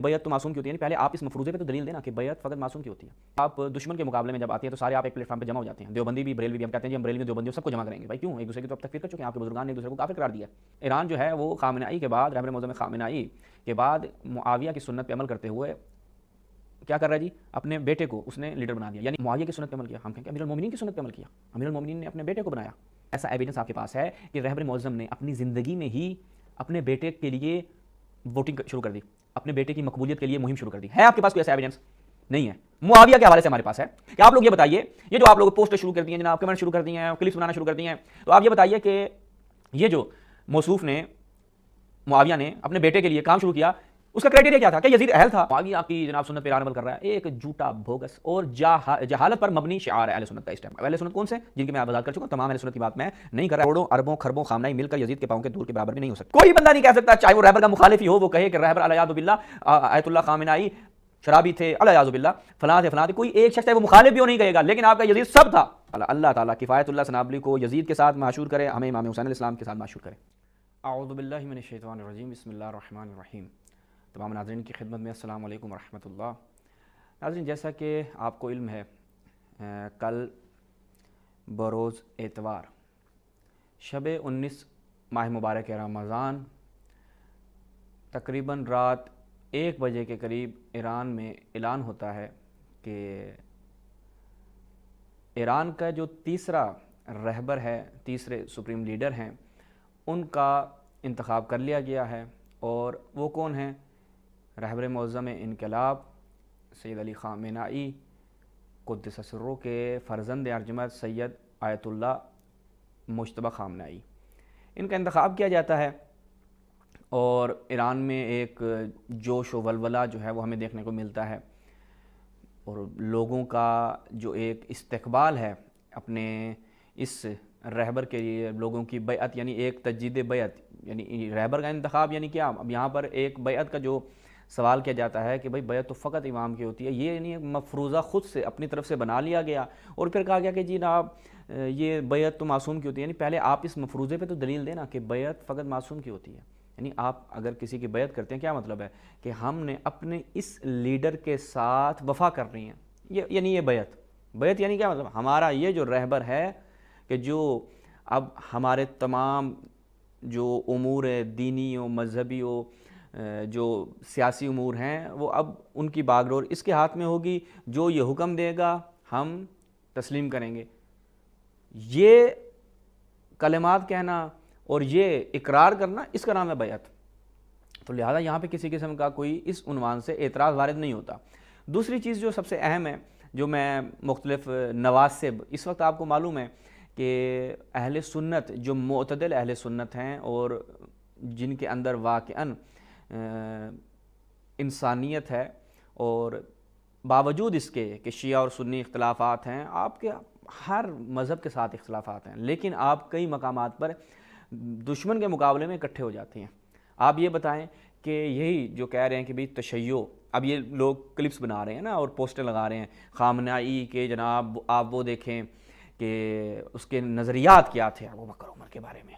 بیعت تو معصوم کی ہوتی ہے، یعنی پہلے آپ اس مفروضے پہ تو دلیل دینا کہ بیعت فقط معصوم کی ہوتی ہے۔ آپ دشمن کے مقابلے میں جب آتی ہے تو سارے آپ ایک پلیٹ فارم پہ جمع ہو جاتے ہیں، دیوبندی بھی بریلوی بھی، ہم کہتے ہیں جی ہم بریلوی دیوبندی سب کو جمع کریں گے۔ بھائی کیوں؟ ایک دوسرے کی تو اب تکفیر کر چکے ہیں، آپ کے بزرگان نے ایک دوسرے کو کافر قرار دیا۔ ایران جو ہے وہ خامنہ ای کے بعد، رہبر معظم خامنہ ای کے بعد معاویہ کی سنت پہ عمل کرتے ہوئے کیا کر رہا ہے جی؟ اپنے بیٹے کو اس نے لیڈر بنا دیا، یعنی معاویہ کی سنت پہ عمل کیا۔ ہم کہیں کہ امیر المومنین کی سنت پہ عمل کیا، امیر المومنین نے اپنے بیٹے کو بنایا۔ ایسا ایویڈنس آپ کے پاس ہے کہ رہبر معظم نے اپنی زندگی میں ہی اپنے بیٹے کے لیے ووٹنگ شروع کر دی، اپنے بیٹے کی مقبولیت کے لیے مہم شروع کر دی؟ ہے آپ کے پاس کوئی ایسا ایویڈنس؟ نہیں ہے۔ معاویہ کے حوالے سے ہمارے پاس ہے کہ آپ لوگ یہ بتائیے، یہ جو آپ لوگ پوسٹر شروع کر دی ہیں جناب، کمنٹ شروع کر دی ہیں، کلپس بنانا شروع کر دی ہیں، تو آپ یہ بتائیے کہ یہ جو موصوف نے، معاویہ نے اپنے بیٹے کے لیے کام شروع کیا، اس کا کرائٹیریا کیا تھا؟ کہ یزید اہل تھا؟ معاویہ آپ کی جناب سنت پہ عمل کر رہا ہے، ایک جھوٹا بوگس اور جہالت پر مبنی شعار ہے اہل سنت کا اس ٹائم۔ اہل سنت کون سے؟ جن کی میں وضاحت کر چکا ہوں، تمام اہل سنت کی بات میں نہیں کر رہا۔ کروڑوں اربوں خربوں خامنہ ای مل کر یزید کے پاؤں کے دور کے برابر بھی نہیں ہو سکتا۔ کوئی بندہ نہیں کہہ سکتا، چاہے وہ رہبر کا مخالف ہی ہو، وہ کہے کہ رہبر علیہ باللہ آیت اللہ خامنہ ای شرابی تھے، علیہ باللہ فلاں تھے فلاں تھے، کوئی ایک شخص ہے وہ مخالف بھی ہو نہیں کہے گا، لیکن آپ کا یزید سب تھا۔ اللہ تعالیٰ کفایت اللہ سنابلی کو یزید کے ساتھ معشور کرے، ہمیں امام حسین علیہ السلام کے ساتھ معشور کرے۔ اعوذ باللہ من الشیطان الرجیم، بسم اللہ الرحمن الرحیم۔ تمام ناظرین کی خدمت میں السلام علیکم ورحمۃ اللہ۔ ناظرین، جیسا کہ آپ کو علم ہے، کل بروز اتوار شب 19 ماہ مبارک رمضان تقریباً رات 1 بجے کے قریب ایران میں اعلان ہوتا ہے کہ ایران کا جو تیسرا رہبر ہے، تیسرے سپریم لیڈر ہیں، ان کا انتخاب کر لیا گیا ہے۔ اور وہ کون ہیں؟ رہبر معظم انقلاب سید علی خامنہ ای قدس سرہ کے فرزند ارجمند سید آیت اللہ مجتبی خامنہ ای، ان کا انتخاب کیا جاتا ہے۔ اور ایران میں ایک جوش و ولولہ جو ہے وہ ہمیں دیکھنے کو ملتا ہے، اور لوگوں کا جو ایک استقبال ہے اپنے اس رہبر کے لیے، لوگوں کی بیعت، یعنی ایک تجدید بیعت، یعنی رہبر کا انتخاب یعنی کیا؟ اب یہاں پر ایک بیعت کا جو سوال کیا جاتا ہے کہ بھائی بیعت تو فقط امام کی ہوتی ہے، یہ یعنی ایک مفروضہ خود سے اپنی طرف سے بنا لیا گیا، اور پھر کہا گیا کہ جی جناب یہ بیعت تو معصوم کی ہوتی ہے۔ یعنی پہلے آپ اس مفروضے پہ تو دلیل دینا کہ بیعت فقط معصوم کی ہوتی ہے۔ یعنی آپ اگر کسی کی بیعت کرتے ہیں، کیا مطلب ہے؟ کہ ہم نے اپنے اس لیڈر کے ساتھ وفا کرنی ہے، یعنی یہ بیعت یعنی کیا مطلب؟ ہمارا یہ جو رہبر ہے کہ جو اب ہمارے تمام جو امور دینی و مذہبی و جو سیاسی امور ہیں، وہ اب ان کی باغ ڈور اس کے ہاتھ میں ہوگی، جو یہ حکم دے گا ہم تسلیم کریں گے۔ یہ کلمات کہنا اور یہ اقرار کرنا، اس کا نام ہے بیعت۔ تو لہذا یہاں پہ کسی قسم کا کوئی اس عنوان سے اعتراض وارد نہیں ہوتا۔ دوسری چیز جو سب سے اہم ہے، جو میں مختلف نواسب، اس وقت آپ کو معلوم ہے کہ اہل سنت جو معتدل اہل سنت ہیں اور جن کے اندر واقعاً انسانیت ہے، اور باوجود اس کے کہ شیعہ اور سنی اختلافات ہیں، آپ کے ہر مذہب کے ساتھ اختلافات ہیں، لیکن آپ کئی مقامات پر دشمن کے مقابلے میں اکٹھے ہو جاتے ہیں۔ آپ یہ بتائیں کہ یہی جو کہہ رہے ہیں کہ بھی تشیع، اب یہ لوگ کلپس بنا رہے ہیں نا اور پوسٹر لگا رہے ہیں خامنہ ای کے، جناب آپ وہ دیکھیں کہ اس کے نظریات کیا تھے ابو بکر عمر کے بارے میں،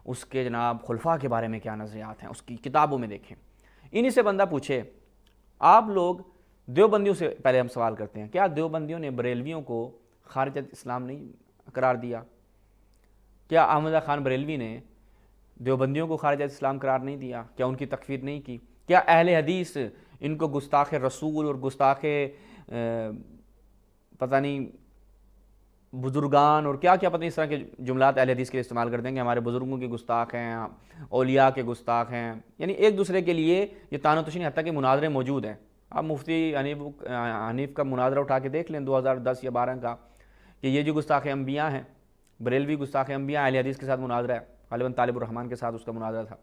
اس کے جناب خلفاء کے بارے میں کیا نظریات ہیں، اس کی کتابوں میں دیکھیں۔ انہی سے بندہ پوچھے، آپ لوگ دیوبندیوں سے پہلے ہم سوال کرتے ہیں، کیا دیوبندیوں نے بریلویوں کو خارج اسلام نہیں قرار دیا؟ کیا احمد خان بریلوی نے دیوبندیوں کو خارج اسلام قرار نہیں دیا؟ کیا ان کی تکفیر نہیں کی؟ کیا اہل حدیث ان کو گستاخ رسول اور گستاخ پتہ نہیں بزرگان اور کیا کیا پتہ نہیں اس طرح کے جملات اہل حدیث کے استعمال کرتے ہیں کہ ہمارے بزرگوں کے گستاخ ہیں، اولیاء کے گستاخ ہیں، یعنی ایک دوسرے کے لیے یہ طعن و تشنیع، حتیٰ کہ مناظرے موجود ہیں۔ آپ مفتی حنیف کا مناظرہ اٹھا کے دیکھ لیں 2010 یا 12 کا، کہ یہ جو گستاخ انبیاء ہیں، بریلوی گستاخ انبیاء، اہل حدیث کے ساتھ مناظرہ ہے، غالباً طالب الرحمن کے ساتھ اس کا مناظرہ تھا،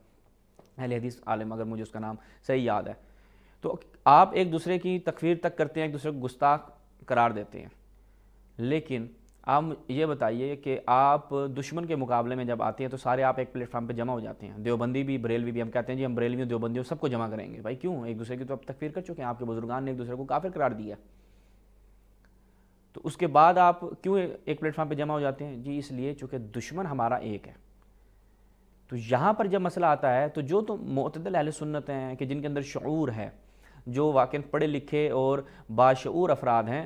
اہل حدیث عالم، اگر مجھے اس کا نام صحیح یاد ہے۔ تو آپ ایک دوسرے کی تکفیر تک کرتے ہیں، ایک دوسرے کو گستاخ قرار دیتے ہیں، لیکن آپ یہ بتائیے کہ آپ دشمن کے مقابلے میں جب آتے ہیں تو سارے آپ ایک پلیٹ فارم پہ جمع ہو جاتے ہیں، دیوبندی بھی بریلوی بھی، ہم کہتے ہیں جی ہم بریلوی دیوبندی سب کو جمع کریں گے۔ بھائی کیوں؟ ایک دوسرے کی تو اب تکفیر کر چکے ہیں، آپ کے بزرگان نے ایک دوسرے کو کافر قرار دیا، تو اس کے بعد آپ کیوں ایک پلیٹ فارم پہ جمع ہو جاتے ہیں؟ جی اس لیے چونکہ دشمن ہمارا ایک ہے۔ تو یہاں پر جب مسئلہ آتا ہے تو جو تو معتدل اہل سنت ہیں کہ جن کے اندر شعور ہے، جو واقعاً پڑھے لکھے اور باشعور افراد ہیں،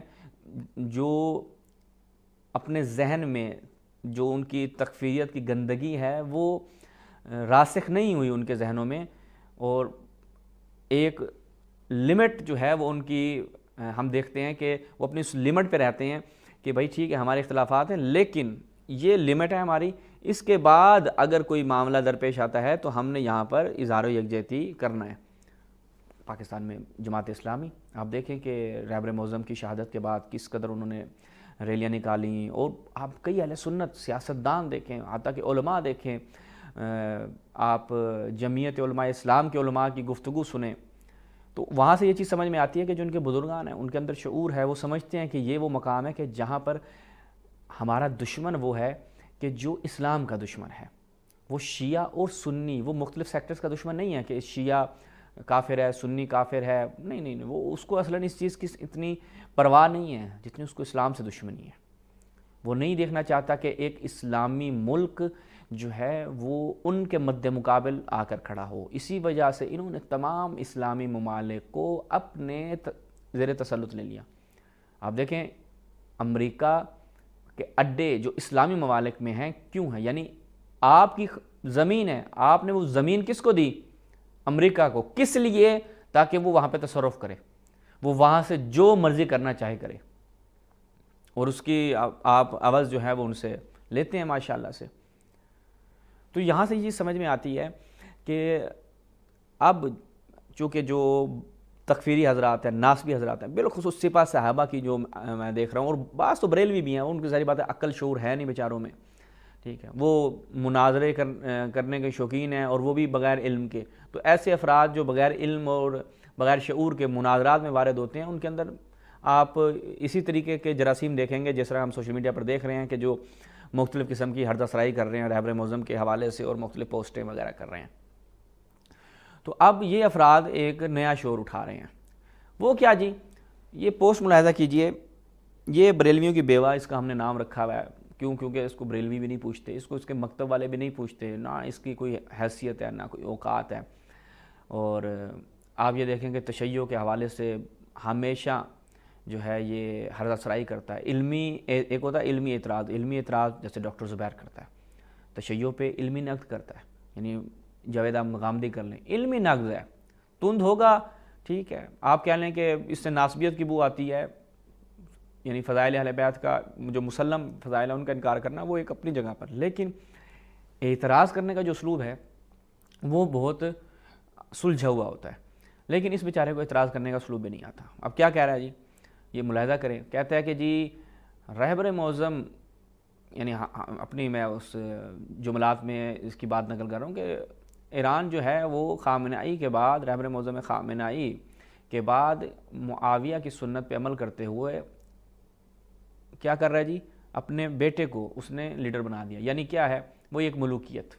جو اپنے ذہن میں جو ان کی تکفیریت کی گندگی ہے وہ راسخ نہیں ہوئی ان کے ذہنوں میں، اور ایک لمٹ جو ہے وہ ان کی ہم دیکھتے ہیں کہ وہ اپنی اس لمٹ پہ رہتے ہیں کہ بھائی ٹھیک ہے ہمارے اختلافات ہیں لیکن یہ لمٹ ہے ہماری، اس کے بعد اگر کوئی معاملہ درپیش آتا ہے تو ہم نے یہاں پر اظہار و یکجہتی کرنا ہے۔ پاکستان میں جماعت اسلامی آپ دیکھیں کہ رہبر معظم کی شہادت کے بعد کس قدر انہوں نے ریلیاں نکالیں، اور آپ کئی اہل سنت سیاستدان دیکھیں، حتیٰ کہ علماء دیکھیں، آپ جمعیت علماء اسلام کے علماء کی گفتگو سنیں تو وہاں سے یہ چیز سمجھ میں آتی ہے کہ جو ان کے بزرگان ہیں ان کے اندر شعور ہے، وہ سمجھتے ہیں کہ یہ وہ مقام ہے کہ جہاں پر ہمارا دشمن وہ ہے کہ جو اسلام کا دشمن ہے، وہ شیعہ اور سنی، وہ مختلف سیکٹرز کا دشمن نہیں ہے کہ شیعہ کافر ہے، سنی کافر ہے، نہیں، وہ اس کو اصلاً اس چیز کی اتنی پرواہ نہیں ہے جتنی اس کو اسلام سے دشمنی ہے۔ وہ نہیں دیکھنا چاہتا کہ ایک اسلامی ملک جو ہے وہ ان کے مد مقابل آ کر کھڑا ہو، اسی وجہ سے انہوں نے تمام اسلامی ممالک کو اپنے زیر تسلط لے لیا۔ آپ دیکھیں امریکہ کے اڈے جو اسلامی ممالک میں ہیں کیوں ہیں، یعنی آپ کی زمین ہے، آپ نے وہ زمین کس کو دی؟ امریکہ کو، کس لیے؟ تاکہ وہ وہاں پہ تصرف کرے، وہ وہاں سے جو مرضی کرنا چاہے کرے، اور اس کی آپ عوض جو ہے وہ ان سے لیتے ہیں ماشاءاللہ سے۔ تو یہاں سے یہ سمجھ میں آتی ہے کہ اب چونکہ جو تکفیری حضرات ہیں، ناسبی حضرات ہیں، بالخصوص سپاہ صحابہ کی جو میں دیکھ رہا ہوں، اور بعض تو بریلوی بھی ہیں، ان کی ظاہری بات ہے عقل شعور ہے نہیں بیچاروں میں، ٹھیک ہے، وہ مناظرے کرنے کے شوقین ہیں اور وہ بھی بغیر علم کے، تو ایسے افراد جو بغیر علم اور بغیر شعور کے مناظرات میں وارد ہوتے ہیں، ان کے اندر آپ اسی طریقے کے جراثیم دیکھیں گے جس طرح ہم سوشل میڈیا پر دیکھ رہے ہیں کہ جو مختلف قسم کی ہردہ سرائی کر رہے ہیں رہبر معظم کے حوالے سے اور مختلف پوسٹیں وغیرہ کر رہے ہیں۔ تو اب یہ افراد ایک نیا شور اٹھا رہے ہیں، وہ کیا جی؟ یہ پوسٹ ملاحظہ کیجئے، یہ بریلویوں کی بیوہ اس کا ہم نے نام رکھا ہوا ہے، کیونکہ اس کو بریلوی بھی نہیں پوچھتے، اس کو اس کے مکتب والے بھی نہیں پوچھتے، نہ اس کی کوئی حیثیت ہے نہ کوئی اوقات ہے۔ اور آپ یہ دیکھیں کہ تشیع کے حوالے سے ہمیشہ جو ہے یہ ہردہ سرائی کرتا ہے، ایک ہوتا ہے علمی اعتراض جیسے ڈاکٹر زبیر کرتا ہے، تشیع پہ علمی نقد کرتا ہے، یعنی جاوید احمد غامدی کر لیں، علمی نقد ہے، تند ہوگا ٹھیک ہے، آپ کہہ لیں کہ اس سے ناسبیت کی بو آتی ہے، یعنی فضائل اہل بیت کا جو مسلم فضائل ہے ان کا انکار کرنا وہ ایک اپنی جگہ پر، لیکن اعتراض کرنے کا جو اسلوب ہے وہ بہت سلجھا ہوا ہوتا ہے، لیکن اس بیچارے کو اعتراض کرنے کا اسلوب بھی نہیں آتا۔ اب کیا کہہ رہا ہے جی؟ یہ ملاحظہ کریں، کہتا ہے کہ جی رہبر معظم، یعنی اپنی میں اس جملات میں اس کی بات نقل کر رہا ہوں کہ ایران جو ہے وہ خامنائی کے بعد، رہبر معظم خامنائی کے بعد معاویہ کی سنت پہ عمل کرتے ہوئے کیا کر رہا ہے جی؟ اپنے بیٹے کو اس نے لیڈر بنا دیا، یعنی کیا ہے وہ ایک ملوکیت۔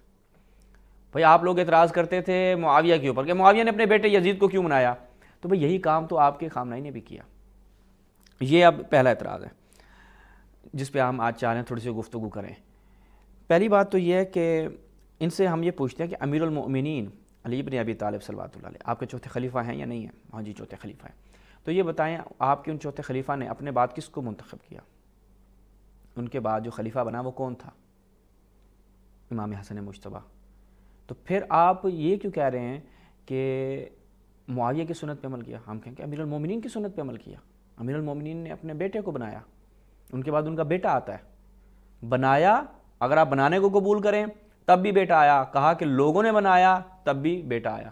بھئی آپ لوگ اعتراض کرتے تھے معاویہ کے اوپر کہ معاویہ نے اپنے بیٹے یزید کو کیوں بنایا، تو بھئی یہی کام تو آپ کے خامنائی نے بھی کیا۔ یہ اب پہلا اعتراض ہے جس پہ ہم آج چاہ رہے ہیں تھوڑی سی گفتگو کریں۔ پہلی بات تو یہ ہے کہ ان سے ہم یہ پوچھتے ہیں کہ امیر المؤمنین علی بن ابی طالب صلوات اللہ علیہ آپ کے چوتھے خلیفہ ہیں یا نہیں ہیں؟ ہاں جی چوتھے خلیفہ ہیں۔ تو یہ بتائیں آپ کے ان چوتھے خلیفہ نے اپنے بعد کس کو منتخب کیا؟ ان کے بعد جو خلیفہ بنا وہ کون تھا؟ امام حسن مجتبیٰ۔ تو پھر آپ یہ کیوں کہہ رہے ہیں کہ معاویہ کی سنت پہ عمل کیا؟ ہم کہیں کہ امیر المومنین کی سنت پہ عمل کیا، امیر المومنین نے اپنے بیٹے کو بنایا، ان کے بعد ان کا بیٹا آتا ہے، بنایا، اگر آپ بنانے کو قبول کریں تب بھی بیٹا آیا، کہا کہ لوگوں نے بنایا تب بھی بیٹا آیا،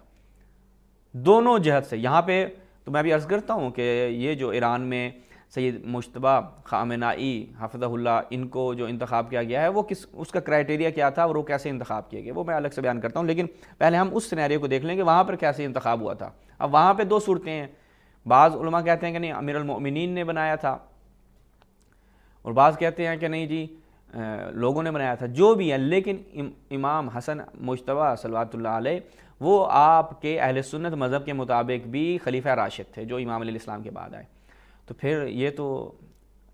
دونوں جہت سے۔ یہاں پہ تو میں بھی عرض کرتا ہوں کہ یہ جو ایران میں سید مجتبیٰ خامنائی حفظہ اللہ ان کو جو انتخاب کیا گیا ہے وہ اس کا کرائٹیریا کیا تھا اور وہ کیسے انتخاب کیے گئے وہ میں الگ سے بیان کرتا ہوں، لیکن پہلے ہم اس سینیریو کو دیکھ لیں کہ وہاں پر کیسے انتخاب ہوا تھا۔ اب وہاں پہ دو صورتیں ہیں، بعض علماء کہتے ہیں کہ نہیں امیر المؤمنین نے بنایا تھا، اور بعض کہتے ہیں کہ نہیں جی لوگوں نے بنایا تھا، جو بھی ہے، لیکن امام حسن مجتبیٰ صلوات اللہ علیہ وہ آپ کے اہل سنت مذہب کے مطابق بھی خلیفہ راشد تھے جو امام علیہ السلام کے بعد آئے۔ تو پھر یہ تو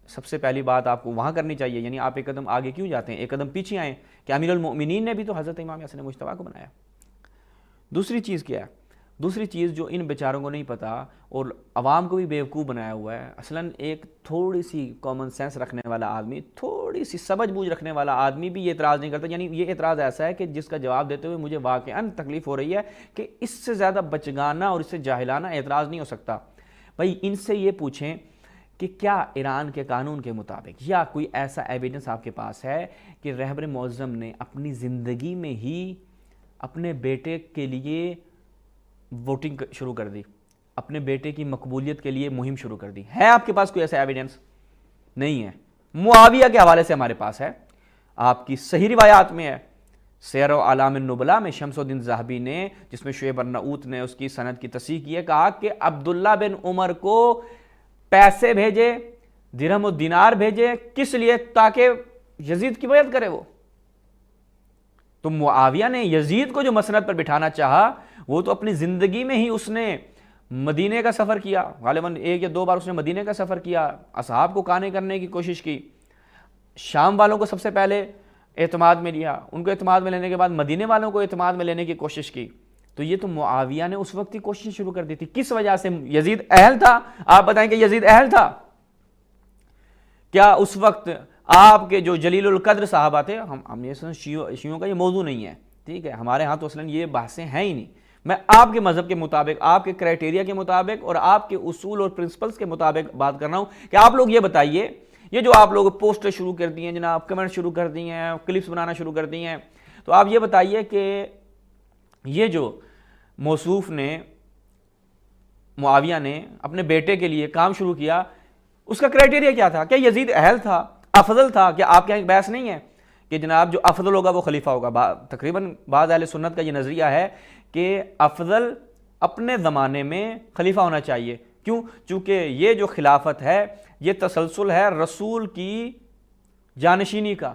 سب سے پہلی بات آپ کو وہاں کرنی چاہیے، یعنی آپ ایک قدم آگے کیوں جاتے ہیں، ایک قدم پیچھے آئیں کہ امیر المؤمنین نے بھی تو حضرت امام حسن مجتبیٰ کو بنایا۔ دوسری چیز کیا ہے؟ دوسری چیز جو ان بیچاروں کو نہیں پتہ اور عوام کو بھی بیوقوف بنایا ہوا ہے، اصلاً ایک تھوڑی سی کامن سینس رکھنے والا آدمی، تھوڑی سی سمجھ بوجھ رکھنے والا آدمی بھی یہ اعتراض نہیں کرتا. یعنی یہ اعتراض ایسا ہے کہ جس کا جواب دیتے ہوئے مجھے واقعاً تکلیف ہو رہی ہے کہ اس سے زیادہ بچگانہ اور اس سے جاہلانہ اعتراض نہیں ہو سکتا. بھائی ان سے یہ پوچھیں کہ کیا ایران کے قانون کے مطابق یا کوئی ایسا ایویڈنس آپ کے پاس ہے کہ رہبر معظم نے اپنی زندگی میں ہی اپنے بیٹے کے لیے ووٹنگ شروع کر دی، اپنے بیٹے کی مقبولیت کے لیے مہم شروع کر دی؟ ہے آپ کے پاس کوئی ایسا ایویڈنس؟ نہیں ہے. معاویہ کے حوالے سے ہمارے پاس ہے، آپ کی صحیح روایات میں ہے. سیر و اعلام النبلاء میں شمس الدین ذہبی نے، جس میں شعیب ارناؤت نے اس کی سند کی تصحیح کی ہے، کہا کہ عبداللہ بن عمر کو پیسے بھیجے، درہم و دینار بھیجے، کس لیے؟ تاکہ یزید کی بیعت کرے. وہ تو معاویہ نے یزید کو جو مسند پر بٹھانا چاہا، وہ تو اپنی زندگی میں ہی اس نے مدینے کا سفر کیا، غالباً 1 یا 2 بار اس نے مدینے کا سفر کیا، اصحاب کو قانع کرنے کی کوشش کی، شام والوں کو سب سے پہلے اعتماد میں لیا، ان کو اعتماد میں لینے کے بعد مدینے والوں کو اعتماد میں لینے کی کوشش کی. تو یہ تو معاویہ نے اس وقت ہی کوشش شروع کر دی تھی. کس وجہ سے؟ یزید اہل تھا؟ آپ بتائیں کہ یزید اہل تھا؟ کیا اس وقت آپ کے جو جلیل القدر صحابہ تھے، ہم یہ شیعوں کا یہ موضوع نہیں ہے، ٹھیک ہے، ہمارے ہاں تو اصلاً یہ بحثیں ہیں ہی نہیں. میں آپ کے مذہب کے مطابق، آپ کے کرائٹیریا کے مطابق اور آپ کے اصول اور پرنسپلز کے مطابق بات کر رہا ہوں کہ آپ لوگ یہ بتائیے، یہ جو آپ لوگ پوسٹر شروع کر دی ہیں جناب، کمنٹ شروع کر دی ہیں، کلپس بنانا شروع کر دی ہیں، تو آپ یہ بتائیے کہ یہ جو موصوف نے، معاویہ نے اپنے بیٹے کے لیے کام شروع کیا، اس کا کرائٹیریا کیا تھا؟ کیا یزید اہل تھا، افضل تھا؟ کیا آپ کے یہاں بحث نہیں ہے کہ جناب جو افضل ہوگا وہ خلیفہ ہوگا؟ تقریباً بعض اہل سنت کا یہ نظریہ ہے کہ افضل اپنے زمانے میں خلیفہ ہونا چاہیے. کیوں؟ چونکہ یہ جو خلافت ہے یہ تسلسل ہے رسول کی جانشینی کا.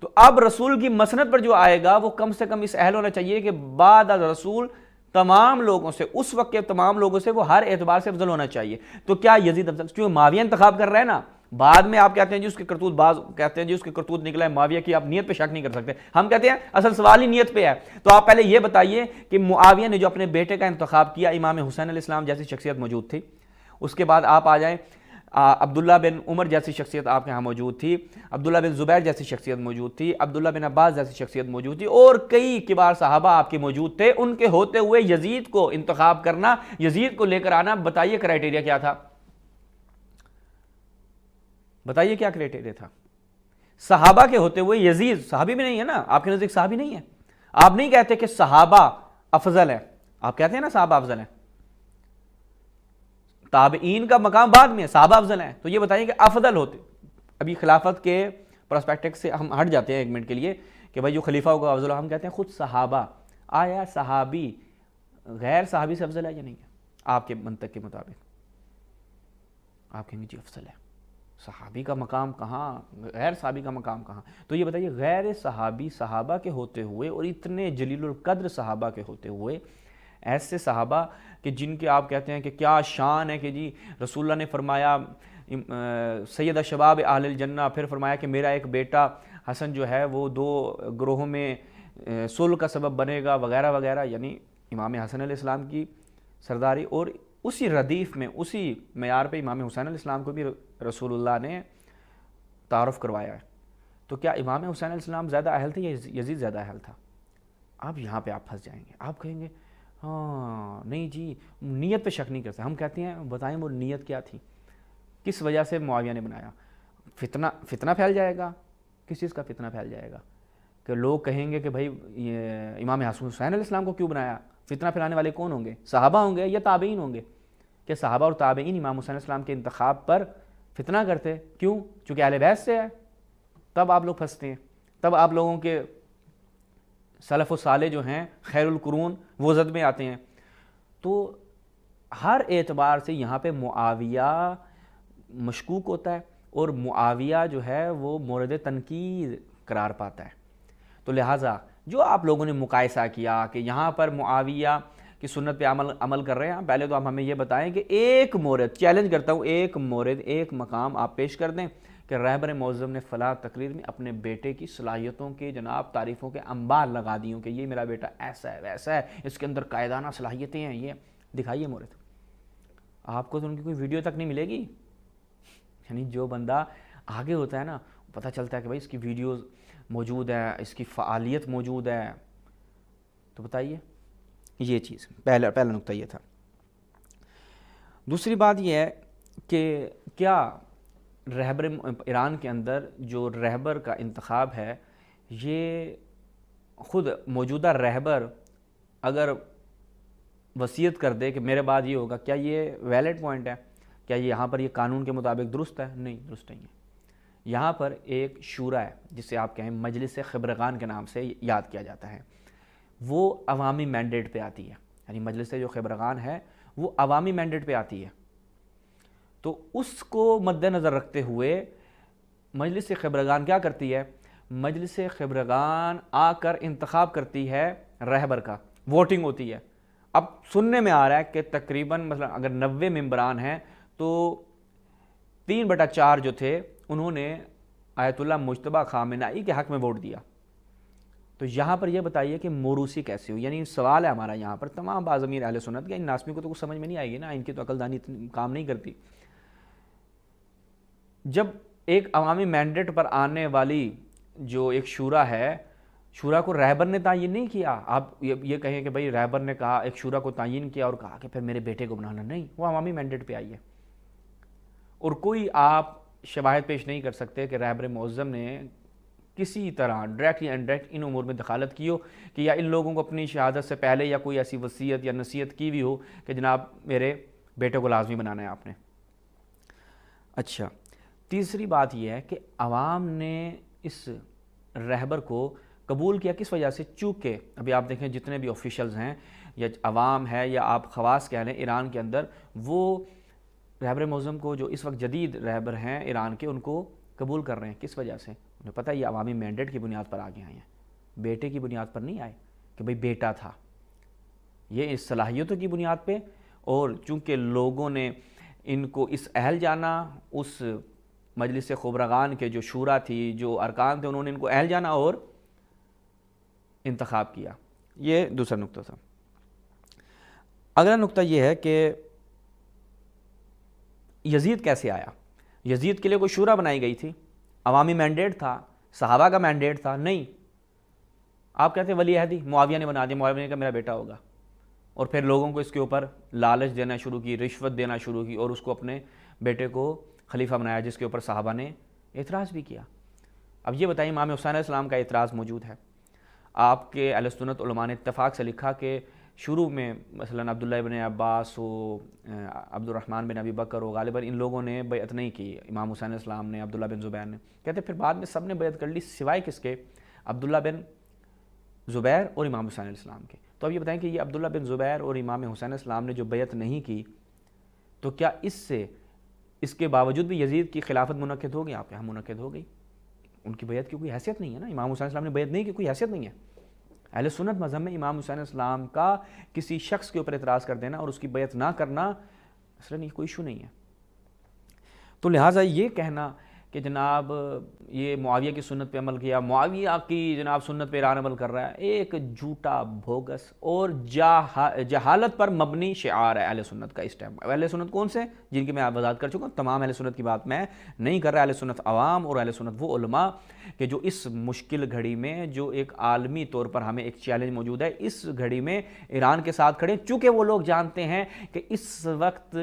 تو اب رسول کی مسند پر جو آئے گا وہ کم سے کم اس اہل ہونا چاہیے کہ بعد از رسول تمام لوگوں سے، اس وقت کے تمام لوگوں سے وہ ہر اعتبار سے افضل ہونا چاہیے. تو کیا یزید افضل؟ کیوں معاویہ انتخاب کر رہے ہیں نا، بعد میں آپ کہتے ہیں جی اس کے کرتوت، بعض کہتے ہیں جی اس کے کرتوت نکلا ہے معاویہ کی، آپ نیت پہ شک نہیں کر سکتے. ہم کہتے ہیں اصل سوال ہی نیت پہ ہے. تو آپ پہلے یہ بتائیے کہ معاویہ نے جو اپنے بیٹے کا انتخاب کیا، امام حسین علیہ السلام جیسی شخصیت موجود تھی. اس کے بعد آپ آ جائیں، عبداللہ بن عمر جیسی شخصیت آپ کے ہاں موجود تھی، عبداللہ بن زبیر جیسی شخصیت موجود تھی، عبداللہ بن عباس جیسی شخصیت موجود تھی، اور کئی کبار صحابہ آپ کے موجود تھے. ان کے ہوتے ہوئے یزید کو انتخاب کرنا، یزید کو لے کر آنا، بتائیے کرائٹیریا کیا تھا؟ بتائیے کیا کرائٹیریا تھا؟ صحابہ کے ہوتے ہوئے یزید صحابی بھی نہیں ہے نا، آپ کے نزدیک صحابی نہیں ہے. آپ نہیں کہتے کہ صحابہ افضل ہے، آپ کہتے ہیں نا صحابہ افضل ہیں. تابعین کا مقام بعد میں، صحابہ افضل ہیں. تو یہ بتائیے کہ افضل ہوتے، ابھی خلافت کے پرسپیکٹو سے ہم ہٹ جاتے ہیں ایک منٹ کے لیے کہ بھائی جو خلیفہ ہوگا افضل، ہم کہتے ہیں خود صحابہ. آیا صحابی غیر صحابی سے افضل ہے یا نہیں ہے؟ آپ کے منطق کے مطابق آپ کہیں گے جی افضل ہے. صحابی کا مقام کہاں، غیر صحابی کا مقام کہاں؟ تو یہ بتائیے غیر صحابی صحابہ کے ہوتے ہوئے اور اتنے جلیل القدر صحابہ کے ہوتے ہوئے، ایسے صحابہ کہ جن کے آپ کہتے ہیں کہ کیا شان ہے کہ جی رسول اللہ نے فرمایا سید شباب اہل الجنہ، پھر فرمایا کہ میرا ایک بیٹا حسن جو ہے وہ 2 گروہوں میں صلح کا سبب بنے گا وغیرہ وغیرہ. یعنی امام حسن علیہ السلام کی سرداری، اور اسی ردیف میں، اسی معیار پہ امام حسین علیہ السلام کو بھی رسول اللہ نے تعارف کروایا ہے. تو کیا امام حسین علیہ السلام زیادہ اہل تھے یا یزید زیادہ اہل تھا؟ اب یہاں پہ آپ پھنس جائیں گے. آپ کہیں گے ہاں نہیں جی نیت پہ شک نہیں کرتے. ہم کہتے ہیں بتائیں وہ نیت کیا تھی، کس وجہ سے معاویہ نے بنایا؟ فتنہ پھیل جائے گا. کس چیز کا فتنہ پھیل جائے گا؟ کہ لوگ کہیں گے کہ بھائی یہ امام حسین علیہ السلام کو کیوں بنایا؟ فتنہ پھیلانے والے کون ہوں گے؟ صحابہ ہوں گے یا تابعین ہوں گے؟ کہ صحابہ اور تابعین امام حسین علیہ السلام کے انتخاب پر فتنہ کرتے. کیوں؟ چونکہ اہل بیت سے ہے. تب آپ لوگ پھنستے ہیں، تب آپ لوگوں کے سلف و صالح جو ہیں خیر القرون وہ زد میں آتے ہیں. تو ہر اعتبار سے یہاں پہ معاویہ مشکوک ہوتا ہے اور معاویہ جو ہے وہ مورد تنقید قرار پاتا ہے. تو لہٰذا جو آپ لوگوں نے مقایسہ کیا کہ یہاں پر معاویہ کی سنت پہ عمل کر رہے ہیں، پہلے تو آپ ہمیں یہ بتائیں کہ ایک مورد، چیلنج کرتا ہوں، ایک مورد، ایک مقام آپ پیش کر دیں کہ کہ رہبر معظم نے فلاں تقریر میں اپنے بیٹے کی صلاحیتوں کے جناب تعریفوں کے انبار لگا دی ہوں کہ یہ میرا بیٹا ایسا ہے ویسا ہے، اس کے اندر قائدانہ صلاحیتیں ہیں، یہ دکھائیے مورد. آپ کو تو ان کی کوئی ویڈیو تک نہیں ملے گی. یعنی جو بندہ آگے ہوتا ہے نا، پتہ چلتا ہے کہ بھائی اس کی ویڈیوز موجود ہے، اس کی فعالیت موجود ہے. تو بتائیے یہ چیز پہلا نقطہ یہ تھا. دوسری بات یہ ہے کہ کیا رہبر ایران کے اندر جو رہبر کا انتخاب ہے، یہ خود موجودہ رہبر اگر وصیت کر دے کہ میرے بعد یہ ہوگا، کیا یہ ویلڈ پوائنٹ ہے؟ کیا یہاں پر یہ قانون کے مطابق درست ہے؟ نہیں، درست نہیں ہے. یہاں پر ایک شورا ہے جسے آپ کہیں مجلس خبرگان کے نام سے یاد کیا جاتا ہے. وہ عوامی مینڈیٹ پہ آتی ہے، یعنی مجلس جو خبرگان ہے وہ عوامی مینڈیٹ پہ آتی ہے. تو اس کو مد نظر رکھتے ہوئے مجلس خبرگان کیا کرتی ہے؟ مجلس خبرگان آ کر انتخاب کرتی ہے رہبر کا، ووٹنگ ہوتی ہے. اب سننے میں آ رہا ہے کہ تقریباً مثلا اگر 90 ممبران ہیں تو 3/4 جو تھے انہوں نے آیت اللہ مجتبیٰ خامنہ ای کے حق میں ووٹ دیا. تو یہاں پر یہ بتائیے کہ موروثی کیسے ہوئی؟ یعنی سوال ہے ہمارا یہاں پر تمام باضمیر اہل سنت کے، ان ناسمی کو تو کچھ سمجھ میں نہیں آئے گی نا، ان کی تو عقل دانی کام نہیں کرتی. جب ایک عوامی مینڈیٹ پر آنے والی جو ایک شورا ہے، شورا کو رہبر نے تعین نہیں کیا. آپ یہ کہیں کہ بھئی رہبر نے کہا، ایک شورا کو تعین کیا اور کہا کہ پھر میرے بیٹے کو بنانا، نہیں، وہ عوامی مینڈیٹ پہ آئی ہے. اور کوئی آپ شواہد پیش نہیں کر سکتے کہ رہبر معظم نے کسی طرح ڈائریکٹ یا انڈائریکٹ ان امور میں دخالت کی ہو کہ یا ان لوگوں کو اپنی شہادت سے پہلے یا کوئی ایسی وصیت یا نصیحت کی بھی ہو کہ جناب میرے بیٹے کو لازمی بنانا ہے آپ نے. اچھا، تیسری بات یہ ہے کہ عوام نے اس رہبر کو قبول کیا کس وجہ سے؟ چونکہ ابھی آپ دیکھیں جتنے بھی آفیشلز ہیں یا عوام ہے یا آپ خواص کہہ لیں ایران کے اندر، وہ رہبر معظم کو جو اس وقت جدید رہبر ہیں ایران کے، ان کو قبول کر رہے ہیں. کس وجہ سے؟ انہیں پتہ ہے یہ عوامی مینڈیٹ کی بنیاد پر آگے آئے ہیں، بیٹے کی بنیاد پر نہیں آئے کہ بھئی بیٹا تھا. یہ اس صلاحیتوں کی بنیاد پہ، اور چونکہ لوگوں نے ان کو اس اہل جانا، اس مجلس خبرگان کے جو شورا تھی، جو ارکان تھے، انہوں نے ان کو اہل جانا اور انتخاب کیا. یہ دوسرا نقطہ تھا. اگلا نقطہ یہ ہے کہ یزید کیسے آیا؟ یزید کے لیے کوئی شورا بنائی گئی تھی؟ عوامی مینڈیٹ تھا؟ صحابہ کا مینڈیٹ تھا؟ نہیں. آپ کہتے ہیں ولی عہدی معاویہ نے بنا دیا، معاویہ نے کہا میرا بیٹا ہوگا، اور پھر لوگوں کو اس کے اوپر لالچ دینا شروع کی، رشوت دینا شروع کی، اور اس کو اپنے بیٹے کو خلیفہ بنایا، جس کے اوپر صحابہ نے اعتراض بھی کیا. اب یہ بتائیے امام حسین علیہ السلام کا اعتراض موجود ہے. آپ کے اہل سنت علماء نے اتفاق سے لکھا کہ شروع میں مثلا عبداللہ ابن عباس ہو، عبد الرحمن بن ابی بکر ہو، غالباً ان لوگوں نے بیعت نہیں کی، امام حسین علیہ السلام نے، عبداللہ بن زبیر نے. کہتے پھر بعد میں سب نے بیعت کر لی سوائے کس کے؟ عبداللہ بن زبیر اور امام حسین علیہ السلام کے. تو اب یہ بتائیں کہ یہ عبداللہ بن زبیر اور امام حسین علیہ السلام نے جو بیعت نہیں کی، تو کیا اس کے باوجود بھی یزید کی خلافت منعقد ہوگی؟ آپ کے ہاں منعقد ہو گئی. ان کی بیعت کی کوئی حیثیت نہیں ہے نا، امام حسین علیہ السلام نے بیعت نہیں کی، کوئی حیثیت نہیں ہے. اہل سنت مذہب میں امام حسین علیہ السلام کا کسی شخص کے اوپر اعتراض کر دینا اور اس کی بیعت نہ کرنا اصلاً کوئی ایشو نہیں ہے. تو لہٰذا یہ کہنا کہ جناب یہ معاویہ کی سنت پہ عمل کیا، معاویہ کی جناب سنت پہ ایران عمل کر رہا ہے، ایک جھوٹا بھوگس اور جہالت پر مبنی شعار ہے اہل سنت کا اس ٹائم. اہل سنت کون سے؟ جن کی میں وضاحت کر چکا ہوں. تمام اہل سنت کی بات میں نہیں کر رہا. اہل سنت عوام اور اہل سنت وہ علماء کہ جو اس مشکل گھڑی میں، جو ایک عالمی طور پر ہمیں ایک چیلنج موجود ہے، اس گھڑی میں ایران کے ساتھ کھڑے، چونکہ وہ لوگ جانتے ہیں کہ اس وقت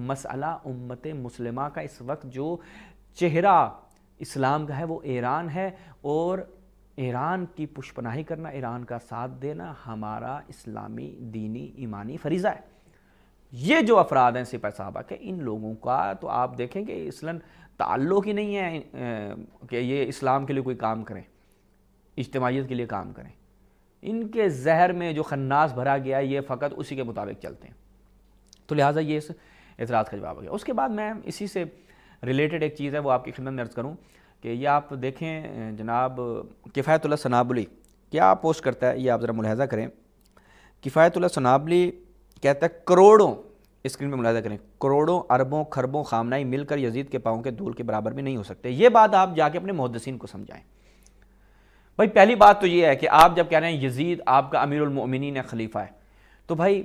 مسئلہ امت مسلمہ کا، اس وقت جو چہرہ اسلام کا ہے وہ ایران ہے، اور ایران کی پشپناہی کرنا، ایران کا ساتھ دینا ہمارا اسلامی دینی ایمانی فریضہ ہے. یہ جو افراد ہیں سپہ صحابہ کے، ان لوگوں کا تو آپ دیکھیں کہ اصلاً تعلق ہی نہیں ہے کہ یہ اسلام کے لیے کوئی کام کریں، اجتماعیت کے لیے کام کریں. ان کے زہر میں جو خناس بھرا گیا ہے، یہ فقط اسی کے مطابق چلتے ہیں. تو لہٰذا یہ اس اعتراض کا جواب ہو گیا. اس کے بعد میں اسی سے ریلیٹڈ ایک چیز ہے وہ آپ کی خدمت میں عرض کروں کہ یہ آپ دیکھیں جناب کفایت اللہ سنابلی کیا پوسٹ کرتا ہے، یہ آپ ذرا ملاحظہ کریں. کفایت اللہ سنابلی کہتا ہے کروڑوں اسکرین پہ ملاحظہ کریں، کروڑوں اربوں خربوں خامنائی مل کر یزید کے پاؤں کے دھول کے برابر بھی نہیں ہو سکتے۔ یہ بات آپ جا کے اپنے محدثین کو سمجھائیں۔ بھائی پہلی بات تو یہ ہے کہ آپ جب کہہ رہے ہیں یزید آپ کا امیر المؤمنین ہے، خلیفہ ہے، تو بھائی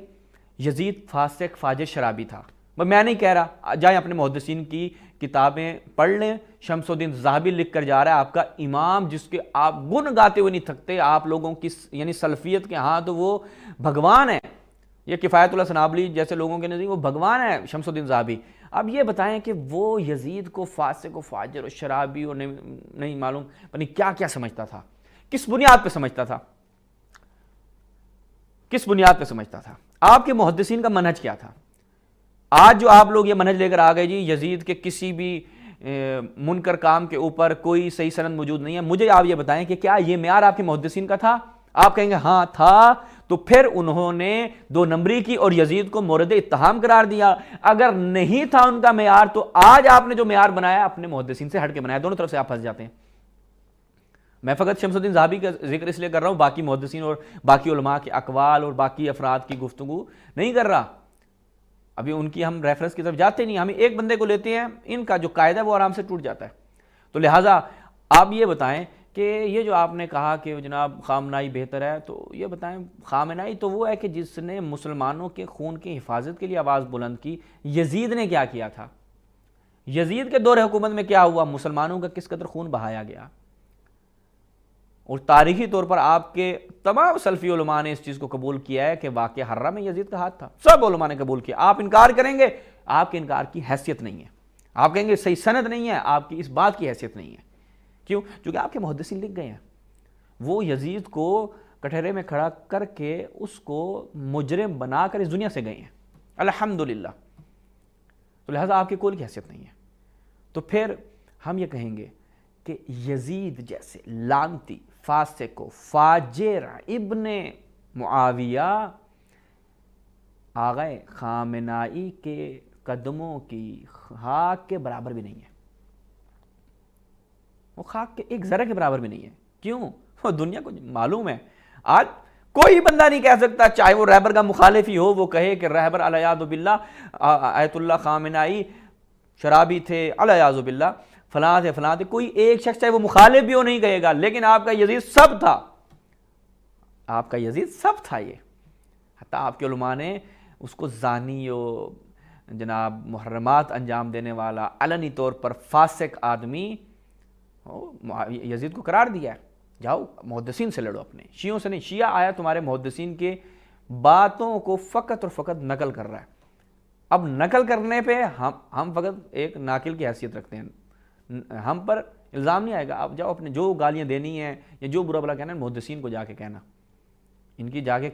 یزید فاسق فاجر شرابی تھا۔ میں نہیں کہہ رہا، جائیں اپنے محدثین کی کتابیں پڑھ لیں، شمس الدین ذہبی لکھ کر جا رہا ہے آپ کا امام جس کے آپ گن گاتے ہوئے نہیں تھکتے، آپ لوگوں کی یعنی سلفیت کے ہاں تو وہ بھگوان ہے، یہ کفایت اللہ سنابلی جیسے لوگوں کے نزدیک وہ بھگوان ہے شمس الدین ذہبی۔ اب یہ بتائیں کہ وہ یزید کو فاسق و فاجر و شرابی اور نہیں معلوم پتہ نہیں کیا کیا سمجھتا تھا، کس بنیاد پہ سمجھتا تھا، کس بنیاد پہ سمجھتا تھا؟ آپ کے محدثین کا منہج کیا تھا؟ آج جو آپ لوگ یہ منہج لے کر آ گئے جی یزید کے کسی بھی منکر کام کے اوپر کوئی صحیح سند موجود نہیں ہے، مجھے آپ یہ بتائیں کہ کیا یہ معیار آپ کے محدثین کا تھا؟ آپ کہیں گے ہاں تھا، تو پھر انہوں نے دو نمبری کی اور یزید کو مورد اتہام قرار دیا۔ اگر نہیں تھا ان کا معیار تو آج آپ نے جو معیار بنایا اپنے محدثین سے ہٹ کے بنایا، دونوں طرف سے آپ پھنس جاتے ہیں۔ میں فقط شمس الدین ذہبی کا ذکر اس لیے کر رہا ہوں، باقی محدثین اور باقی علماء کے اقوال اور باقی افراد کی گفتگو نہیں کر رہا، ابھی ان کی ہم ریفرنس کی طرف جاتے نہیں، ہم ایک بندے کو لیتے ہیں، ان کا جو قاعدہ ہے وہ آرام سے ٹوٹ جاتا ہے۔ تو لہٰذا آپ یہ بتائیں کہ یہ جو آپ نے کہا کہ جناب خامنائی بہتر ہے، تو یہ بتائیں خامنائی تو وہ ہے کہ جس نے مسلمانوں کے خون کی حفاظت کے لیے آواز بلند کی۔ یزید نے کیا کیا تھا؟ یزید کے دور حکومت میں کیا ہوا؟ مسلمانوں کا کس قدر خون بہایا گیا، اور تاریخی طور پر آپ کے تمام سلفی علماء نے اس چیز کو قبول کیا ہے کہ واقعہ حرہ میں یزید کا ہاتھ تھا، سب علماء نے قبول کیا۔ آپ انکار کریں گے، آپ کے انکار کی حیثیت نہیں ہے، آپ کہیں گے صحیح سند نہیں ہے، آپ کی اس بات کی حیثیت نہیں ہے۔ کیوں؟ کیونکہ آپ کے محدثین لکھ گئے ہیں، وہ یزید کو کٹہرے میں کھڑا کر کے اس کو مجرم بنا کر اس دنیا سے گئے ہیں، الحمدللہ۔ تو لہٰذا آپ کی کوئی حیثیت نہیں ہے۔ تو پھر ہم یہ کہیں گے کہ یزید جیسے لعنتی فاسق و فاجر ابن معاویہ آغا خامنائی کے قدموں کی خاک کے برابر بھی نہیں ہے، وہ خاک کے ایک ذرہ کے برابر بھی نہیں ہے۔ کیوں؟ وہ دنیا کو معلوم ہے، آج کوئی بندہ نہیں کہہ سکتا، چاہے وہ رہبر کا مخالف ہی ہو، وہ کہے کہ رہبر علیہ باللہ آیت اللہ خامنائی شرابی تھے، علیہ باللہ فلاں تھے فلاں تھے، کوئی ایک شخص چاہے وہ مخالف بھی ہو نہیں کہے گا، لیکن آپ کا یزید سب تھا، آپ کا یزید سب تھا۔ یہ حتیٰ آپ کے علماء نے اس کو زانی و جناب محرمات انجام دینے والا علنی طور پر فاسق آدمی یزید کو قرار دیا ہے۔ جاؤ محدثین سے لڑو، اپنے شیعوں سے نہیں۔ شیعہ آیا تمہارے محدثین کے باتوں کو فقط اور فقط نقل کر رہا ہے، اب نقل کرنے پہ ہم فقط ایک ناقل کی حیثیت رکھتے ہیں، ہم پر الزام نہیں آئے گا۔ آپ جاؤ اپنے جو گالیاں دینی ہیں یا جو برا بلا کہنا ہے محدثین کو جا کے کہنا، ان کی جا کے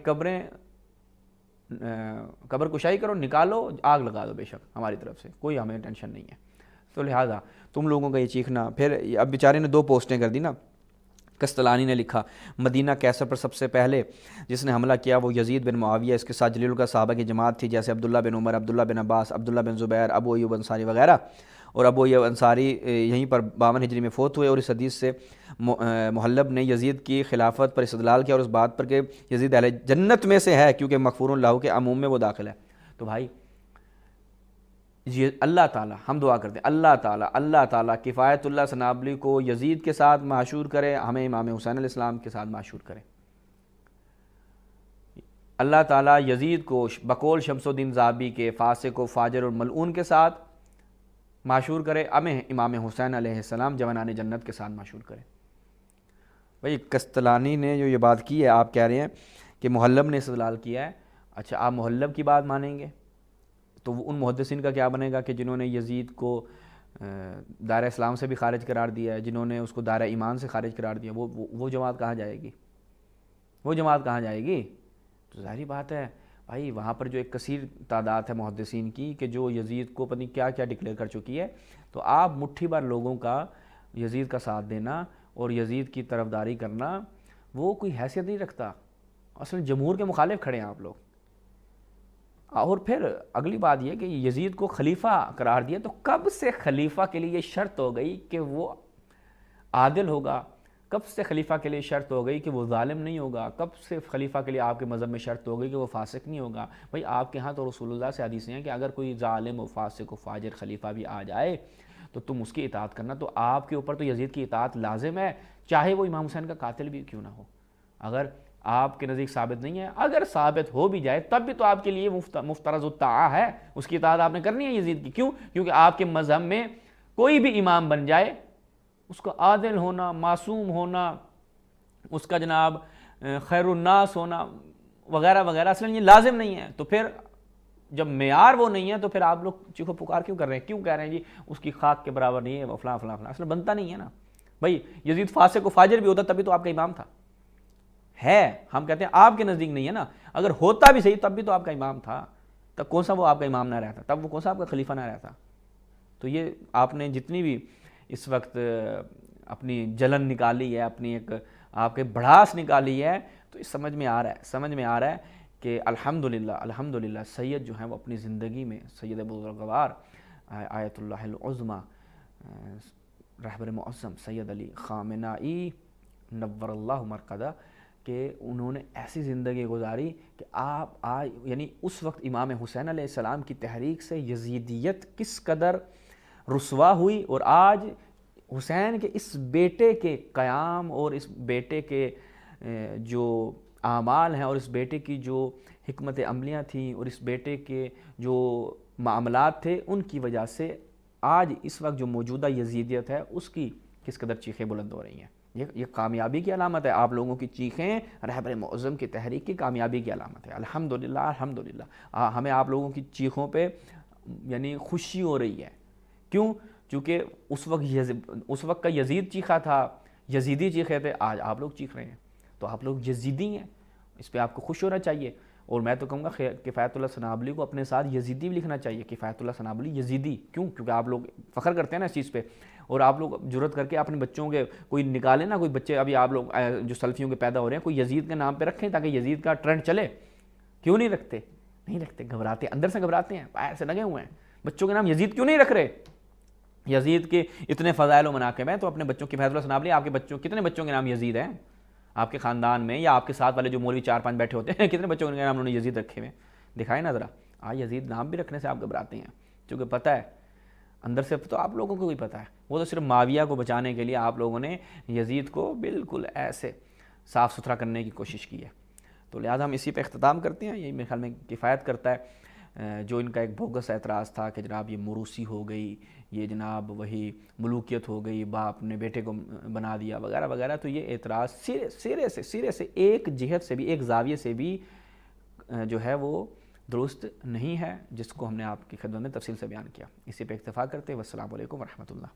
قبر کشائی کرو، نکالو، آگ لگا دو، بے شک ہماری طرف سے کوئی ہمیں ٹینشن نہیں ہے۔ تو لہٰذا تم لوگوں کا یہ چیخنا، پھر اب بیچارے نے 2 پوسٹیں کر دی نا۔ کستلانی نے لکھا مدینہ کیسر پر سب سے پہلے جس نے حملہ کیا وہ یزید بن معاویہ، اس کے ساتھ جلیل کا صحابہ کی جماعت تھی جیسے عبداللہ بن عمر، عبداللہ بن عباس، عبداللہ بن زبیر، ابو ایوب انصاری وغیرہ، اور ابو ایوب انصاری یہیں پر 52 ہجری میں فوت ہوئے۔ اور اس حدیث سے محلب نے یزید کی خلافت پر استدلال کیا اور اس بات پر کہ یزید اہل جنت میں سے ہے کیونکہ مغفور اللہ کے عموم میں وہ داخل ہے۔ تو بھائی اللہ تعالیٰ، ہم دعا کرتے ہیں اللہ تعالیٰ کفایت اللہ سنابلی کو یزید کے ساتھ معشور کرے، ہمیں امام حسین علیہ السلام کے ساتھ معشور کرے۔ اللہ تعالیٰ یزید کو بقول شمس الدین ذہبی کے فاسق و فاجر اور ملعون کے ساتھ معشور کرے، ہمیں امام حسین علیہ السلام جوانان جنت کے ساتھ معشور کرے۔ بھائی کستلانی نے جو یہ بات کی ہے، آپ کہہ رہے ہیں کہ محلب نے استدلال کیا ہے، اچھا آپ محلب کی بات مانیں گے تو ان محدثین کا کیا بنے گا کہ جنہوں نے یزید کو دائرہ اسلام سے بھی خارج قرار دیا ہے، جنہوں نے اس کو دائرہ ایمان سے خارج قرار دیا، وہ جماعت کہاں جائے گی؟ وہ جماعت کہاں جائے گی؟ تو ظاہری بات ہے بھائی وہاں پر جو ایک کثیر تعداد ہے محدثین کی کہ جو یزید کو پتہ نہیں کیا کیا ڈکلیئر کر چکی ہے، تو آپ مٹھی بھر لوگوں کا یزید کا ساتھ دینا اور یزید کی طرفداری کرنا وہ کوئی حیثیت نہیں رکھتا۔ اصل جمہور کے مخالف کھڑے ہیں آپ لوگ۔ اور پھر اگلی بات یہ کہ یزید کو خلیفہ قرار دیا، تو کب سے خلیفہ کے لیے یہ شرط ہو گئی کہ وہ عادل ہوگا، کب سے خلیفہ کے لیے شرط ہو گئی کہ وہ ظالم نہیں ہوگا؟ کب سے خلیفہ کے لیے آپ کے مذہب میں شرط ہو گئی کہ وہ فاسق نہیں ہوگا؟ بھئی آپ کے ہاں تو رسول اللہ سے حدیثیں ہیں کہ اگر کوئی ظالم و فاسق و فاجر خلیفہ بھی آ جائے تو تم اس کی اطاعت کرنا، تو آپ کے اوپر تو یزید کی اطاعت لازم ہے، چاہے وہ امام حسین کا قاتل بھی کیوں نہ ہو۔ اگر آپ کے نزدیک ثابت نہیں ہے، اگر ثابت ہو بھی جائے تب بھی تو آپ کے لیے مفترض الطاعہ ہے، اس کی اطاعت آپ نے کرنی ہے یزید کی۔ کیوں؟ کیونکہ آپ کے مذہب میں کوئی بھی امام بن جائے، اس کا عادل ہونا، معصوم ہونا، اس کا جناب خیر الناس ہونا وغیرہ وغیرہ اصلا یہ لازم نہیں ہے۔ تو پھر جب معیار وہ نہیں ہے تو پھر آپ لوگ چیخو پکار کیوں کر رہے ہیں؟ کیوں کہہ رہے ہیں جی اس کی خاک کے برابر نہیں ہے وہ فلاں فلاں فلاں؟ اصلا بنتا نہیں ہے نا بھائی، یزید فاسق و فاجر بھی ہوتا تبھی تو آپ کا امام تھا، ہے، ہم کہتے ہیں آپ کے نزدیک نہیں ہے نا، اگر ہوتا بھی صحیح تب بھی تو آپ کا امام تھا، تب کون سا وہ آپ کا امام نہ رہتا، تب وہ کون سا آپ کا خلیفہ نہ رہتا؟ تو یہ آپ نے جتنی بھی اس وقت اپنی جلن نکالی ہے، اپنی ایک آپ کے بڑھاس نکالی ہے، تو اس سمجھ میں آ رہا ہے کہ الحمدللہ سید جو ہیں وہ اپنی زندگی میں سید بزرگوار آیت اللہ العظمی رہبر معظم سید علی خامنائی نور اللہ مرقدہ کہ انہوں نے ایسی زندگی گزاری کہ آپ آج یعنی اس وقت امام حسین علیہ السلام کی تحریک سے یزیدیت کس قدر رسوا ہوئی، اور آج حسین کے اس بیٹے کے قیام اور اس بیٹے کے جو اعمال ہیں اور اس بیٹے کی جو حکمت عملیاں تھیں اور اس بیٹے کے جو معاملات تھے، ان کی وجہ سے آج اس وقت جو موجودہ یزیدیت ہے اس کی کس قدر چیخیں بلند ہو رہی ہیں۔ یہ کامیابی کی علامت ہے، آپ لوگوں کی چیخیں رہبر معظم کی تحریک کی کامیابی کی علامت ہے۔ الحمدللہ ہمیں آپ لوگوں کی چیخوں پہ یعنی خوشی ہو رہی ہے۔ کیوں؟ چونکہ اس وقت کا یزید چیخا تھا، یزیدی چیخے تھے، آج آپ لوگ چیخ رہے ہیں، تو آپ لوگ یزیدی ہیں، اس پہ آپ کو خوش ہونا چاہیے۔ اور میں تو کہوں گا کفایت اللہ سنابلی کو اپنے ساتھ یزیدی بھی لکھنا چاہیے، کفایت اللہ سنابلی یزیدی۔ کیوں؟ کیونکہ آپ لوگ فخر کرتے ہیں نا اس چیز پہ، اور آپ لوگ جرت کر کے اپنے بچوں کے کوئی نکالیں نا، کوئی بچے ابھی آپ لوگ جو سلفیوں کے پیدا ہو رہے ہیں کوئی یزید کے نام پہ رکھیں تاکہ یزید کا ٹرینڈ چلے۔ کیوں نہیں رکھتے؟ نہیں رکھتے، گھبراتے، اندر سے گھبراتے ہیں، باہر سے لگے ہوئے ہیں۔ بچوں کے نام یزید کیوں نہیں رکھ رہے؟ یزید کے اتنے فضائل و مناقب ہیں، تو اپنے بچوں کی کفایت اللہ سنابلی، آپ کے بچوں کتنے بچوں کے نام یزید ہیں آپ کے خاندان میں، یا آپ کے ساتھ والے جو مولوی 4-5 بیٹھے ہوتے ہیں کتنے بچوں کے نام انہوں نے یزید رکھے ہوئے ہیں؟ دکھائیں نا ذرا۔ یزید نام بھی رکھنے سے آپ گھبراتے ہیں، کیونکہ پتہ ہے اندر سے تو آپ لوگوں کو بھی پتہ ہے، وہ تو صرف معاویہ کو بچانے کے لیے آپ لوگوں نے یزید کو بالکل ایسے صاف ستھرا کرنے کی کوشش کی ہے۔ تو لہٰذا ہم اسی پہ اختتام کرتے ہیں، یہی میرے خیال میں کفایت کرتا ہے۔ جو ان کا ایک بوگس اعتراض تھا کہ جناب یہ موروثی ہو گئی، یہ جناب وہی ملوکیت ہو گئی، باپ نے بیٹے کو بنا دیا وغیرہ وغیرہ، تو یہ اعتراض سرے سے ایک جہت سے بھی، ایک زاویے سے بھی جو ہے وہ درست نہیں ہے، جس کو ہم نے آپ کی خدمت میں تفصیل سے بیان کیا۔ اسی پہ اکتفا کرتے ہیں۔ والسلام علیکم ورحمۃ اللہ۔